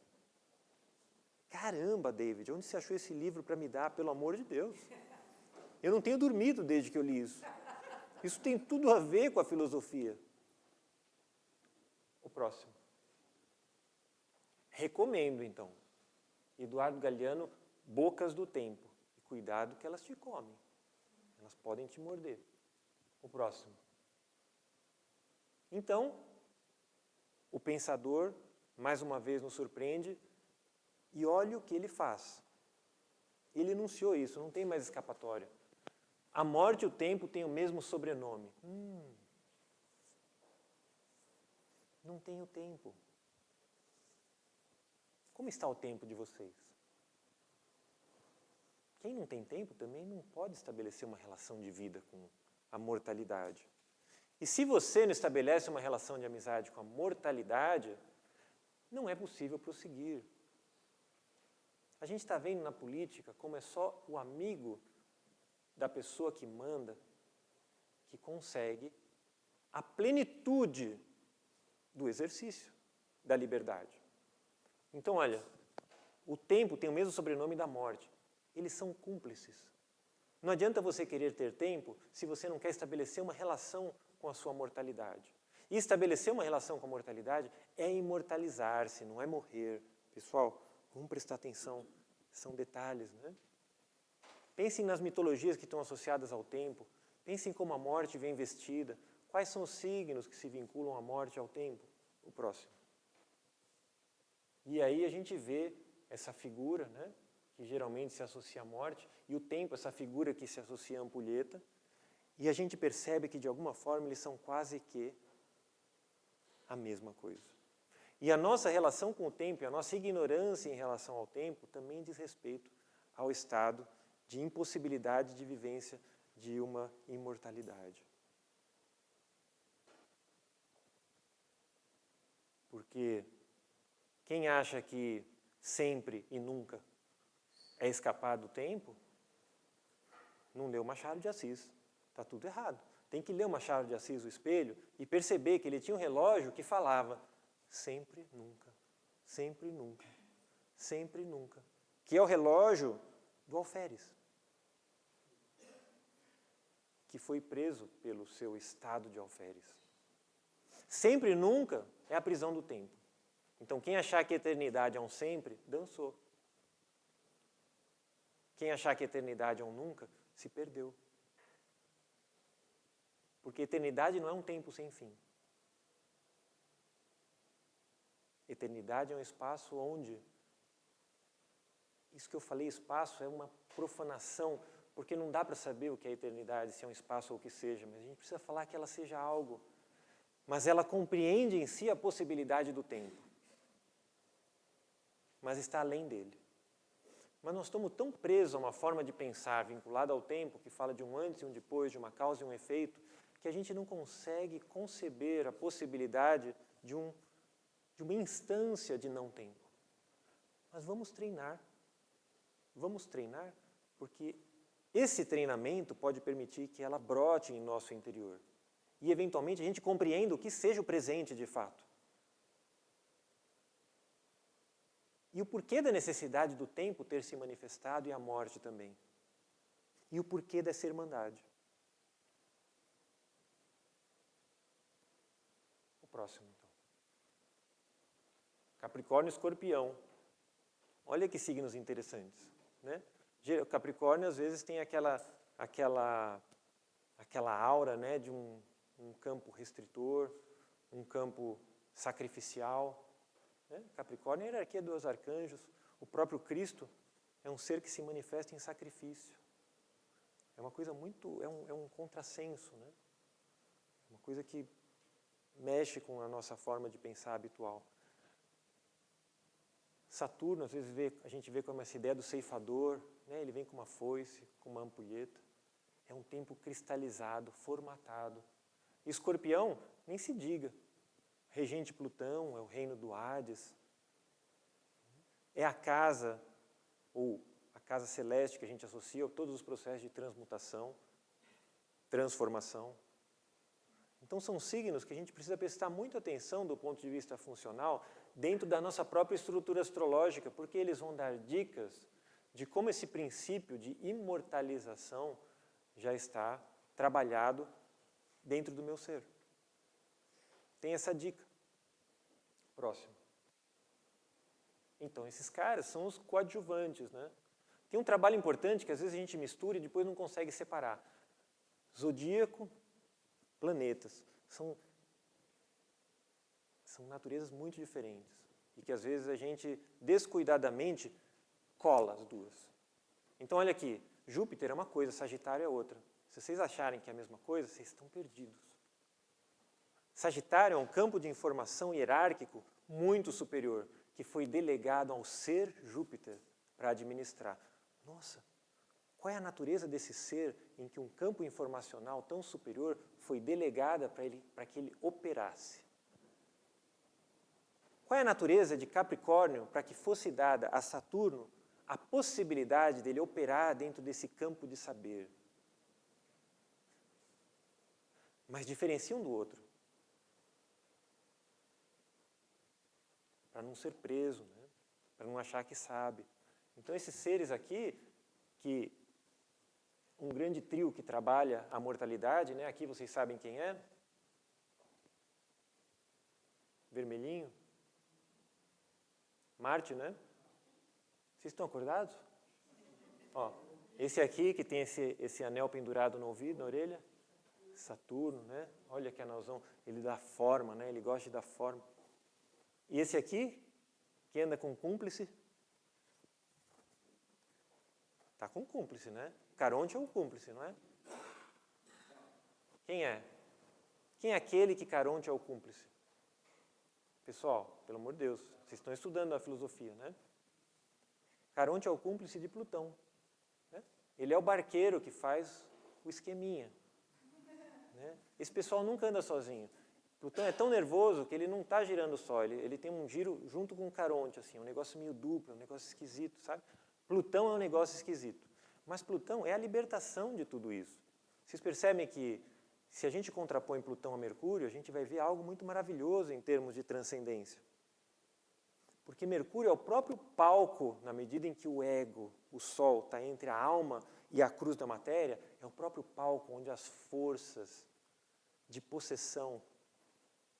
Caramba, David, onde você achou esse livro para me dar, pelo amor de Deus? Eu não tenho dormido desde que eu li isso. Isso tem tudo a ver com a filosofia. O próximo. Recomendo, então. Eduardo Galeano, Bocas do Tempo. E cuidado que elas te comem. Elas podem te morder. O próximo. Então, o pensador, mais uma vez, nos surpreende. E olha o que ele faz. Ele enunciou isso, não tem mais escapatória. A morte e o tempo têm o mesmo sobrenome. Não tem o tempo. Como está o tempo de vocês? Quem não tem tempo também não pode estabelecer uma relação de vida com a mortalidade. E se você não estabelece uma relação de amizade com a mortalidade, não é possível prosseguir. A gente está vendo na política como é só o amigo da pessoa que manda que consegue a plenitude do exercício da liberdade. Então, olha, o tempo tem o mesmo sobrenome da morte. Eles são cúmplices. Não adianta você querer ter tempo se você não quer estabelecer uma relação com a sua mortalidade. E estabelecer uma relação com a mortalidade é imortalizar-se, não é morrer. Pessoal, vamos prestar atenção, são detalhes, né? Pensem nas mitologias que estão associadas ao tempo, pensem como a morte vem vestida, quais são os signos que se vinculam à morte e ao tempo. O próximo. E aí a gente vê essa figura, né, que geralmente se associa à morte, e o tempo, essa figura que se associa à ampulheta, e a gente percebe que de alguma forma eles são quase que a mesma coisa. E a nossa relação com o tempo, a nossa ignorância em relação ao tempo, também diz respeito ao estado de impossibilidade de vivência de uma imortalidade. Porque quem acha que sempre e nunca é escapar do tempo, não leu Machado de Assis. Está tudo errado. Tem que ler o Machado de Assis, O Espelho, e perceber que ele tinha um relógio que falava sempre, nunca, sempre, nunca, sempre, nunca. Que é o relógio do alferes, que foi preso pelo seu estado de alferes. Sempre, nunca é a prisão do tempo. Então, quem achar que a eternidade é um sempre, dançou. Quem achar que a eternidade é um nunca, se perdeu. Porque eternidade não é um tempo sem fim. Eternidade é um espaço onde... Isso que eu falei, espaço, é uma profanação, porque não dá para saber o que é eternidade, se é um espaço ou o que seja, mas a gente precisa falar que ela seja algo. Mas ela compreende em si a possibilidade do tempo. Mas está além dele. Mas nós estamos tão presos a uma forma de pensar vinculada ao tempo, que fala de um antes e um depois, de uma causa e um efeito, que a gente não consegue conceber a possibilidade de um de uma instância de não tempo. Mas vamos treinar. Vamos treinar, porque esse treinamento pode permitir que ela brote em nosso interior. E, eventualmente, a gente compreenda o que seja o presente de fato. E o porquê da necessidade do tempo ter se manifestado e a morte também. E o porquê dessa irmandade. O próximo, então. Capricórnio e Escorpião. Olha que signos interessantes, né? O Capricórnio, às vezes, tem aquela aura, né, de um campo restritor, um campo sacrificial. Né? Capricórnio é a hierarquia dos arcanjos. O próprio Cristo é um ser que se manifesta em sacrifício. É uma coisa muito... É um contrassenso, né? Uma coisa que mexe com a nossa forma de pensar habitual. Saturno, às vezes, a gente vê como essa ideia do ceifador, né? Ele vem com uma foice, com uma ampulheta. É um tempo cristalizado, formatado. E Escorpião, nem se diga. Regente Plutão, é o reino do Hades. É a casa, ou a casa celeste que a gente associa a todos os processos de transmutação, transformação. Então são signos que a gente precisa prestar muita atenção do ponto de vista funcional dentro da nossa própria estrutura astrológica, porque eles vão dar dicas de como esse princípio de imortalização já está trabalhado dentro do meu ser. Tem essa dica. Próximo. Então, esses caras são os coadjuvantes, né? Tem um trabalho importante que às vezes a gente mistura e depois não consegue separar. Zodíaco, planetas. São naturezas muito diferentes. E que às vezes a gente, descuidadamente, cola as duas. Então, olha aqui. Júpiter é uma coisa, Sagitário é outra. Se vocês acharem que é a mesma coisa, vocês estão perdidos. Sagitário é um campo de informação hierárquico muito superior, que foi delegado ao ser Júpiter para administrar. Nossa, qual é a natureza desse ser em que um campo informacional tão superior foi delegada para que ele operasse? Qual é a natureza de Capricórnio para que fosse dada a Saturno a possibilidade dele operar dentro desse campo de saber? Mas diferencia um do outro. Para não ser preso, né? Para não achar que sabe. Então esses seres aqui, que um grande trio que trabalha a mortalidade, né? Aqui vocês sabem quem é? Vermelhinho. Marte, né? Vocês estão acordados? Ó, esse aqui que tem esse anel pendurado no ouvido, na orelha, Saturno, né? Olha que anelzão, ele dá forma, né? Ele gosta de dar forma. E esse aqui, que anda com cúmplice, está com cúmplice, né? Caronte é o cúmplice, não é? Quem é? Quem é aquele que Caronte é o cúmplice? Pessoal, pelo amor de Deus, vocês estão estudando a filosofia, né? Caronte é o cúmplice de Plutão. Né? Ele é o barqueiro que faz o esqueminha. Né? Esse pessoal nunca anda sozinho. Plutão é tão nervoso que ele não está girando só, ele tem um giro junto com o Caronte, assim, um negócio meio duplo, um negócio esquisito, sabe? Plutão é um negócio esquisito. Mas Plutão é a libertação de tudo isso. Vocês percebem que se a gente contrapõe Plutão a Mercúrio, a gente vai ver algo muito maravilhoso em termos de transcendência. Porque Mercúrio é o próprio palco, na medida em que o ego, o Sol, está entre a alma e a cruz da matéria, é o próprio palco onde as forças de possessão,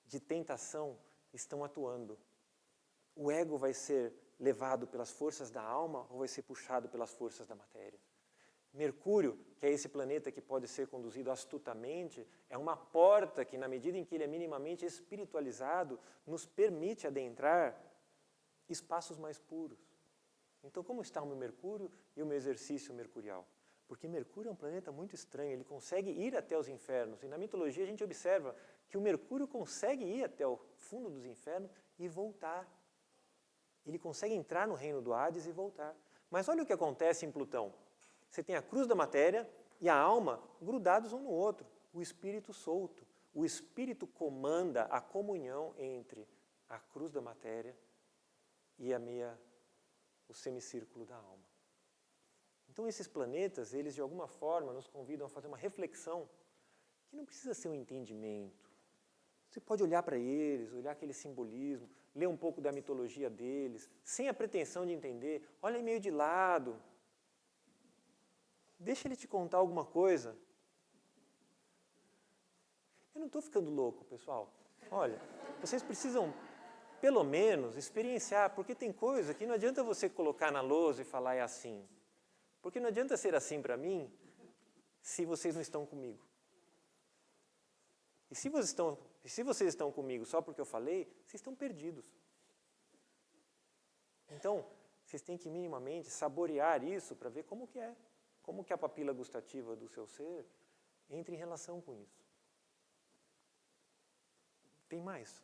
de tentação, estão atuando. O ego vai ser levado pelas forças da alma ou vai ser puxado pelas forças da matéria? Mercúrio, que é esse planeta que pode ser conduzido astutamente, é uma porta que, na medida em que ele é minimamente espiritualizado, nos permite adentrar espaços mais puros. Então, como está o meu Mercúrio e o meu exercício mercurial? Porque Mercúrio é um planeta muito estranho, ele consegue ir até os infernos. E na mitologia a gente observa que o Mercúrio consegue ir até o fundo dos infernos e voltar. Ele consegue entrar no reino do Hades e voltar. Mas olha o que acontece em Plutão. Você tem a cruz da matéria e a alma grudados um no outro. O espírito solto. O espírito comanda a comunhão entre a cruz da matéria e o semicírculo da alma. Então esses planetas, eles de alguma forma nos convidam a fazer uma reflexão que não precisa ser um entendimento. Você pode olhar para eles, olhar aquele simbolismo, ler um pouco da mitologia deles, sem a pretensão de entender. Olha meio de lado. Deixa ele te contar alguma coisa. Eu não estou ficando louco, pessoal. Olha, vocês precisam, pelo menos, experienciar, porque tem coisa que não adianta você colocar na lousa e falar é assim. Porque não adianta ser assim para mim se vocês não estão comigo. E se vocês estão comigo só porque eu falei, vocês estão perdidos. Então, vocês têm que minimamente saborear isso para ver como que é. Como que a papila gustativa do seu ser entra em relação com isso. Tem mais?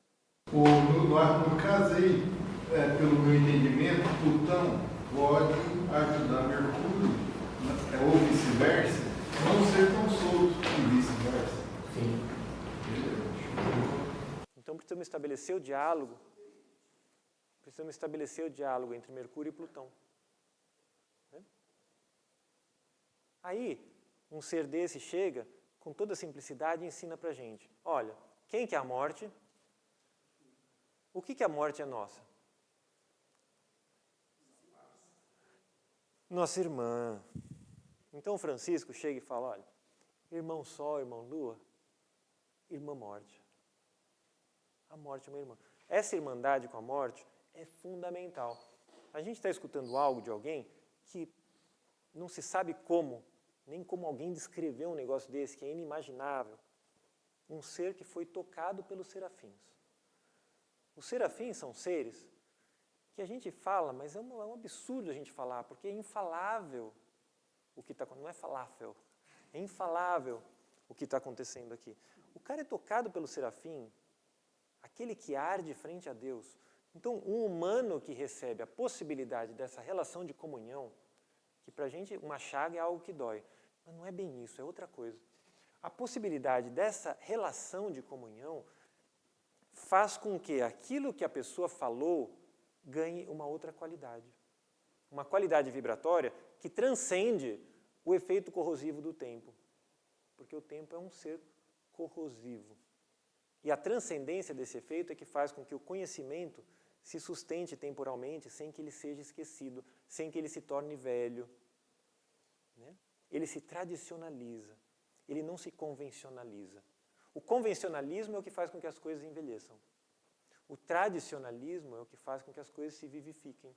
No caso aí, pelo meu entendimento, Plutão pode ajudar Mercúrio, ou vice-versa, não ser tão solto e vice-versa. Sim. Então precisamos estabelecer o diálogo. Precisamos estabelecer o diálogo entre Mercúrio e Plutão. Aí, um ser desse chega, com toda simplicidade, e ensina pra gente. Olha, quem que é a morte? O que a morte é nossa? Nossa irmã. Então Francisco chega e fala, olha, irmão Sol, irmão Lua, irmã morte. A morte é uma irmã. Essa irmandade com a morte é fundamental. A gente está escutando algo de alguém que não se sabe como, nem como alguém descreveu um negócio desse, que é inimaginável. Um ser que foi tocado pelos serafins. Os serafins são seres que a gente fala, mas é um absurdo a gente falar, porque é infalável o que está acontecendo. Não é falável, é infalável o que está acontecendo aqui. O cara é tocado pelo serafim, aquele que arde frente a Deus. Então, um humano que recebe a possibilidade dessa relação de comunhão, que para a gente uma chaga é algo que dói, mas não é bem isso, é outra coisa. A possibilidade dessa relação de comunhão faz com que aquilo que a pessoa falou ganhe uma outra qualidade. Uma qualidade vibratória que transcende o efeito corrosivo do tempo. Porque o tempo é um ser corrosivo. E a transcendência desse efeito é que faz com que o conhecimento se sustente temporalmente sem que ele seja esquecido, sem que ele se torne velho. Né? Ele se tradicionaliza, ele não se convencionaliza. O convencionalismo é o que faz com que as coisas envelheçam. O tradicionalismo é o que faz com que as coisas se vivifiquem.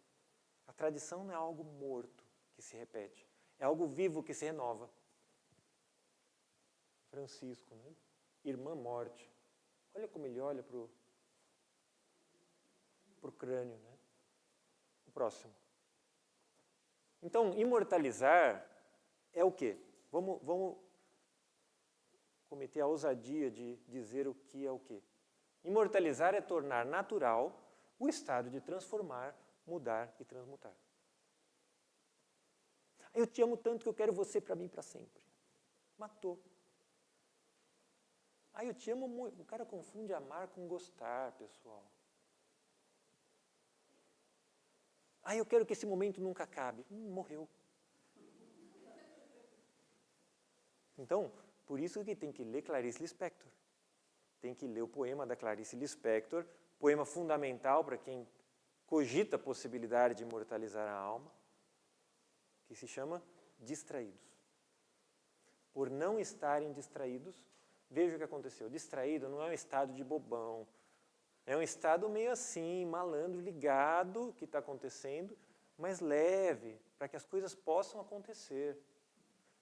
A tradição não é algo morto que se repete, é algo vivo que se renova. Francisco, né? Irmã morte. Olha como ele olha para o crânio. Né? O próximo. Então, imortalizar é o quê? Vamos cometer a ousadia de dizer o que é o quê. Imortalizar é tornar natural o estado de transformar, mudar e transmutar. Eu te amo tanto que eu quero você para mim para sempre. Matou. Eu te amo muito. O cara confunde amar com gostar, pessoal. Eu quero que esse momento nunca acabe. Morreu. Então, por isso que tem que ler Clarice Lispector. Tem que ler o poema da Clarice Lispector, poema fundamental para quem cogita a possibilidade de imortalizar a alma, que se chama Distraídos. Por não estarem distraídos, veja o que aconteceu. Distraído não é um estado de bobão, é um estado meio assim, malandro, ligado, que está acontecendo, mas leve, para que as coisas possam acontecer.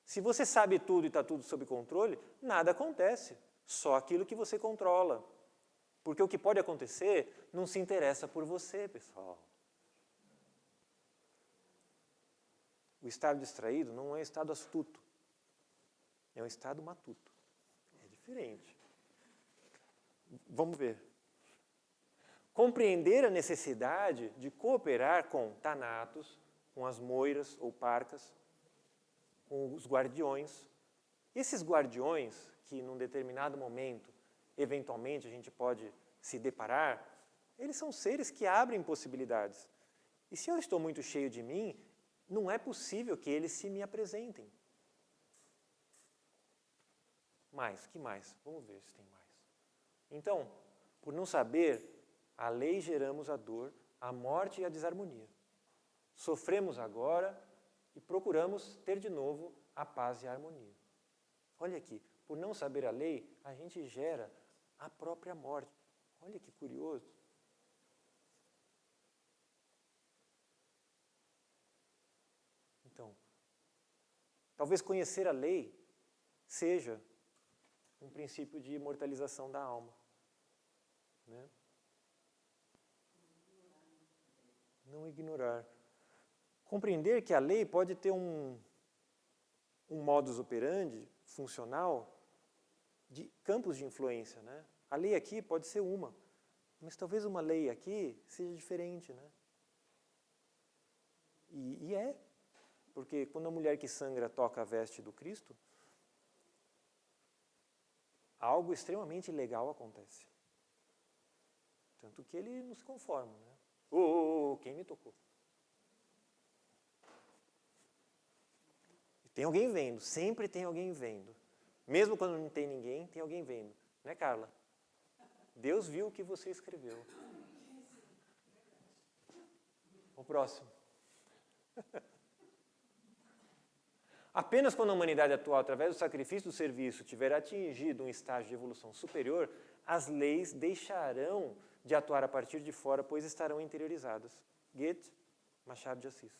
Se você sabe tudo e está tudo sob controle, nada acontece. Só aquilo que você controla. Porque o que pode acontecer não se interessa por você, pessoal. O estado distraído não é um estado astuto. É um estado matuto. É diferente. Vamos ver. Compreender a necessidade de cooperar com Thanatos, com as moiras ou parcas, com os guardiões. Esses guardiões, que num determinado momento, eventualmente, a gente pode se deparar, Eles são seres que abrem possibilidades. E se eu estou muito cheio de mim, não é possível que eles se me apresentem. Mais, que mais? Vamos ver se tem mais. Então, por não saber, a lei geramos a dor, a morte e a desarmonia. Sofremos agora e procuramos ter de novo a paz e a harmonia. Olha aqui, por não saber a lei, a gente gera a própria morte. Olha que curioso. Então, talvez conhecer a lei seja um princípio de imortalização da alma. Né? Não ignorar. Compreender que a lei pode ter um modus operandi funcional de campos de influência. Né? A lei aqui pode ser uma, mas talvez uma lei aqui seja diferente. Né? E é, porque quando a mulher que sangra toca a veste do Cristo, algo extremamente ilegal acontece. Tanto que ele não se conforma. Né? Quem me tocou? Tem alguém vendo, sempre tem alguém vendo. Mesmo quando não tem ninguém, tem alguém vendo. Né, Carla? Deus viu o que você escreveu. O próximo. Apenas quando a humanidade atual, através do sacrifício do serviço, tiver atingido um estágio de evolução superior, as leis deixarão de atuar a partir de fora, pois estarão interiorizadas. Goethe, Machado de Assis.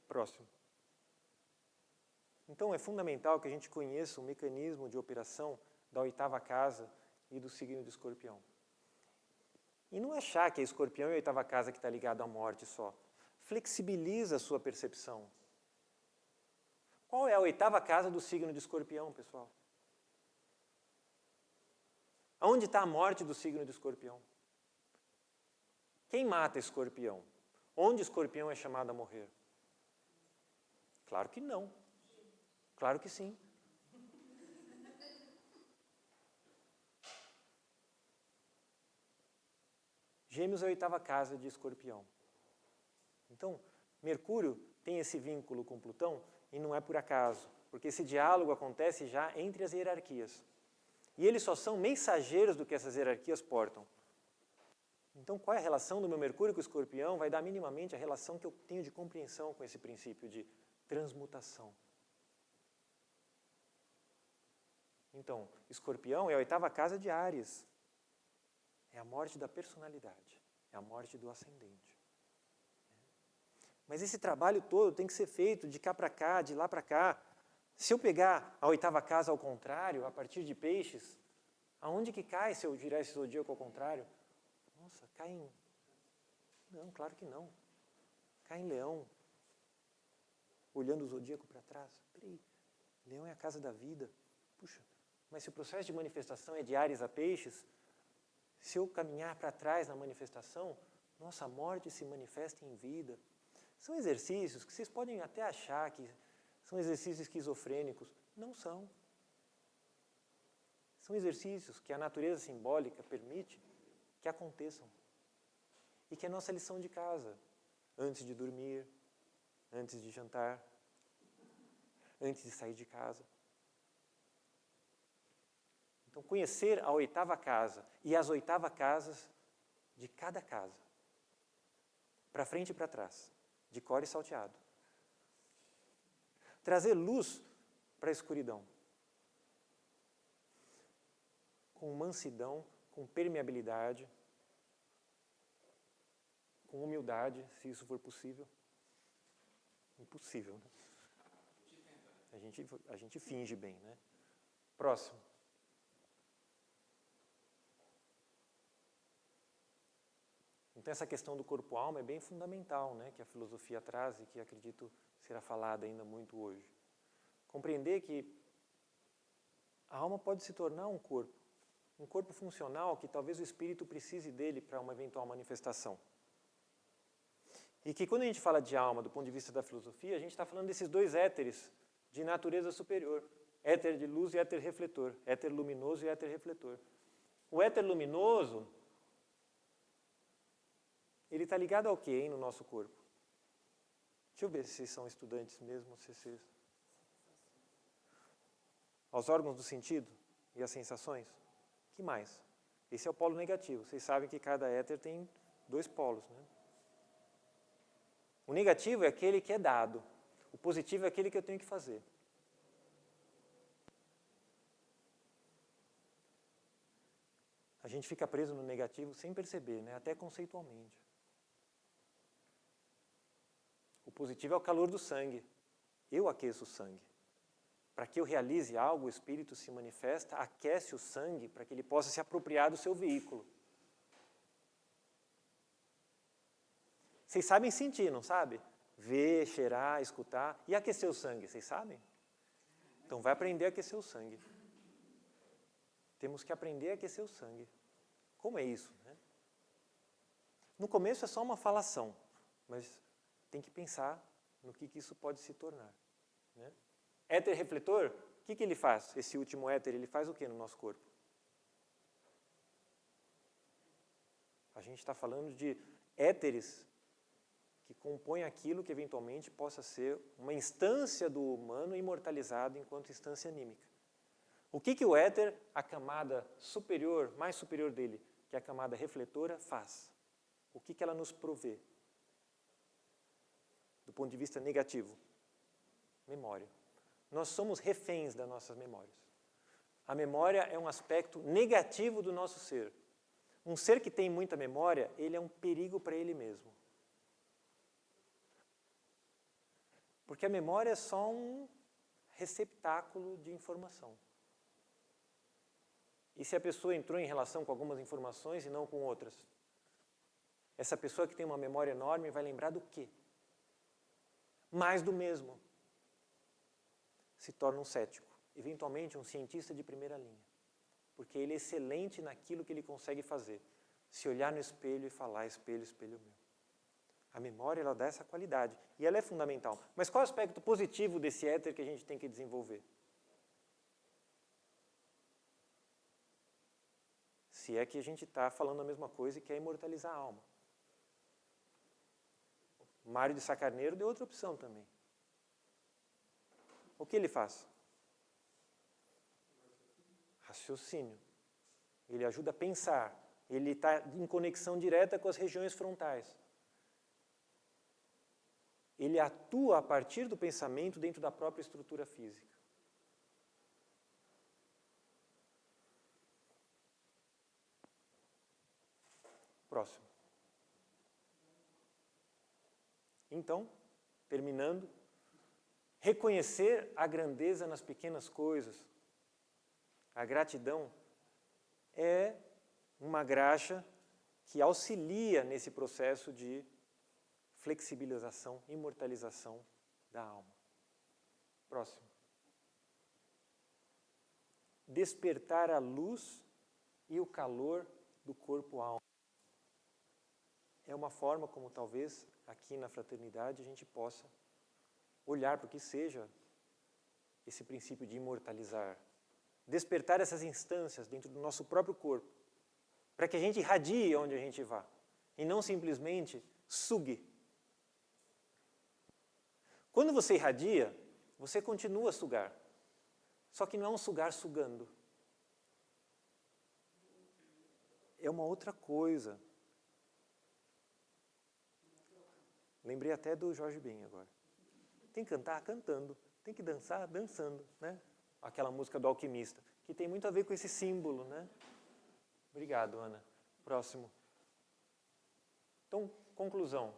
Próximo. Então, é fundamental que a gente conheça o mecanismo de operação da oitava casa e do signo de Escorpião. E não achar que é Escorpião e a oitava casa que está ligado à morte só. Flexibiliza a sua percepção. Qual é a oitava casa do signo de Escorpião, pessoal? Aonde está a morte do signo de Escorpião? Quem mata Escorpião? Onde Escorpião é chamado a morrer? Claro que não. Claro que sim. Gêmeos é a oitava casa de Escorpião. Então, Mercúrio tem esse vínculo com Plutão e não é por acaso, porque esse diálogo acontece já entre as hierarquias. E eles só são mensageiros do que essas hierarquias portam. Então, qual é a relação do meu Mercúrio com o Escorpião? Vai dar minimamente a relação que eu tenho de compreensão com esse princípio de transmutação. Então, Escorpião é a oitava casa de Áries. É a morte da personalidade. É a morte do ascendente. Mas esse trabalho todo tem que ser feito de cá para cá, de lá para cá. Se eu pegar a oitava casa ao contrário, a partir de Peixes, aonde que cai se eu girar esse zodíaco ao contrário? Nossa, cai em... Não, claro que não. Cai em Leão. Olhando o zodíaco para trás. Peraí, Leão é a casa da vida. Puxa, mas se o processo de manifestação é de Áries a Peixes, se eu caminhar para trás na manifestação, nossa, a morte se manifesta em vida. São exercícios que vocês podem até achar que são exercícios esquizofrênicos. Não são. São exercícios que a natureza simbólica permite que aconteçam. E que é a nossa lição de casa. Antes de dormir, antes de jantar, antes de sair de casa. Então, conhecer a oitava casa e as oitavas casas de cada casa. Para frente e para trás. De cor e salteado. Trazer luz para a escuridão. Com mansidão, com permeabilidade, com humildade, se isso for possível. Impossível, né? A gente finge bem, né? Próximo. Então, essa questão do corpo-alma é bem fundamental, né, que a filosofia traz e que acredito será falada ainda muito hoje. Compreender que a alma pode se tornar um corpo funcional que talvez o espírito precise dele para uma eventual manifestação. E que quando a gente fala de alma do ponto de vista da filosofia, a gente está falando desses dois éteres de natureza superior. Éter de luz e éter refletor. Éter luminoso e éter refletor. O éter luminoso, ele está ligado ao quê, hein, no nosso corpo? Deixa eu ver se vocês são estudantes mesmo, se vocês... Aos órgãos do sentido e às sensações? Que mais? Esse é o polo negativo. Vocês sabem que cada éter tem 2 polos, né? O negativo é aquele que é dado. O positivo é aquele que eu tenho que fazer. A gente fica preso no negativo sem perceber, né? Até conceitualmente. O positivo é o calor do sangue. Eu aqueço o sangue. Para que eu realize algo, o Espírito se manifesta, aquece o sangue para que ele possa se apropriar do seu veículo. Vocês sabem sentir, não sabe? Ver, cheirar, escutar e aquecer o sangue, vocês sabem? Então vai aprender a aquecer o sangue. Temos que aprender a aquecer o sangue. Como é isso, né? No começo é só uma falação, mas tem que pensar no que isso pode se tornar, né? Éter refletor, o que ele faz? Esse último éter, ele faz o que no nosso corpo? A gente está falando de éteres que compõem aquilo que eventualmente possa ser uma instância do humano imortalizado enquanto instância anímica. O que o éter, a camada superior, mais superior dele, que é a camada refletora, faz? O que ela nos provê? Do ponto de vista negativo? Memória. Nós somos reféns das nossas memórias. A memória é um aspecto negativo do nosso ser. Um ser que tem muita memória, ele é um perigo para ele mesmo. Porque a memória é só um receptáculo de informação. E se a pessoa entrou em relação com algumas informações e não com outras? Essa pessoa que tem uma memória enorme vai lembrar do quê? Mais do mesmo. Se torna um cético, eventualmente um cientista de primeira linha. Porque ele é excelente naquilo que ele consegue fazer. Se olhar no espelho e falar, espelho, espelho meu. A memória, ela dá essa qualidade. E ela é fundamental. Mas qual é o aspecto positivo desse éter que a gente tem que desenvolver? Se é que a gente está falando a mesma coisa e quer imortalizar a alma. Mário de Sá Carneiro deu outra opção também. O que ele faz? Raciocínio. Ele ajuda a pensar. Ele está em conexão direta com as regiões frontais. Ele atua a partir do pensamento dentro da própria estrutura física. Próximo. Então, terminando, reconhecer a grandeza nas pequenas coisas. A gratidão é uma graxa que auxilia nesse processo de flexibilização, imortalização da alma. Próximo. Despertar a luz e o calor do corpo-alma. É uma forma como talvez aqui na fraternidade a gente possa olhar para o que seja esse princípio de imortalizar. Despertar essas instâncias dentro do nosso próprio corpo, para que a gente irradie onde a gente vá, e não simplesmente sugue. Quando você irradia, você continua a sugar, só que não é um sugar sugando. É uma outra coisa. Lembrei até do Jorge Ben agora. Tem que cantar cantando, tem que dançar dançando, né? Aquela música do Alquimista, que tem muito a ver com esse símbolo, né? Obrigado, Ana. Próximo. Então, conclusão.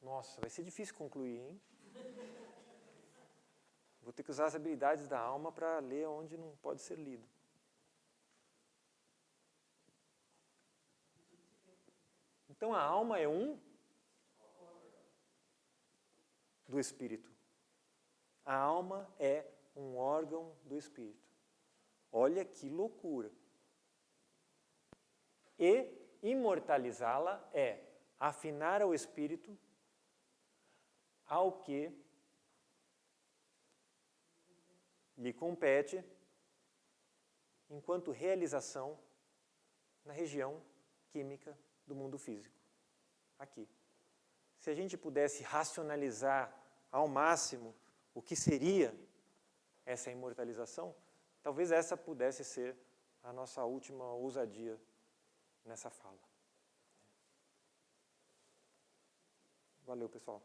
Nossa, vai ser difícil concluir, hein? Vou ter que usar as habilidades da alma para ler onde não pode ser lido. Então, a alma é um do espírito. A alma é um órgão do espírito. Olha que loucura. E imortalizá-la é afinar ao espírito ao que lhe compete enquanto realização na região química do mundo físico, aqui. Se a gente pudesse racionalizar ao máximo o que seria essa imortalização, talvez essa pudesse ser a nossa última ousadia nessa fala. Valeu, pessoal.